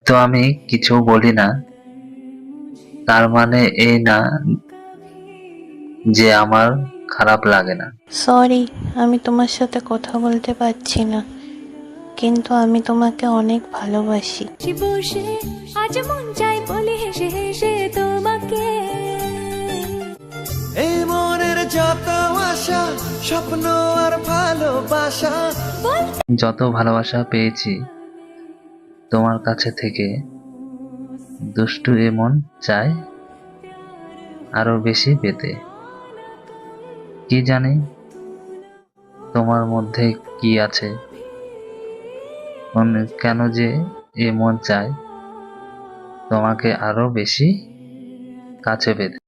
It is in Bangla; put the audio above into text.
তো আমি কিছু বলি না, তার মানে এই না যে আমার খারাপ লাগে না। সরি, আমি তোমার সাথে কথা বলতে পারছি না, কিন্তু আমি তোমাকে অনেক ভালোবাসি। বসে আজ মন চাই বলি হেসে হেসে তোমাকে। এই মনের যত আশা, স্বপ্ন আর ভালোবাসা, যত ভালোবাসা পেয়েছি তোমার কাছে থেকে, দুষ্টু এ মন চায় আরো বেশি পেতে। কি জানি তোমার মধ্যে কি আছে, কেন যে এ মন চায় তোমাকে আরো বেশি কাছে পেতে।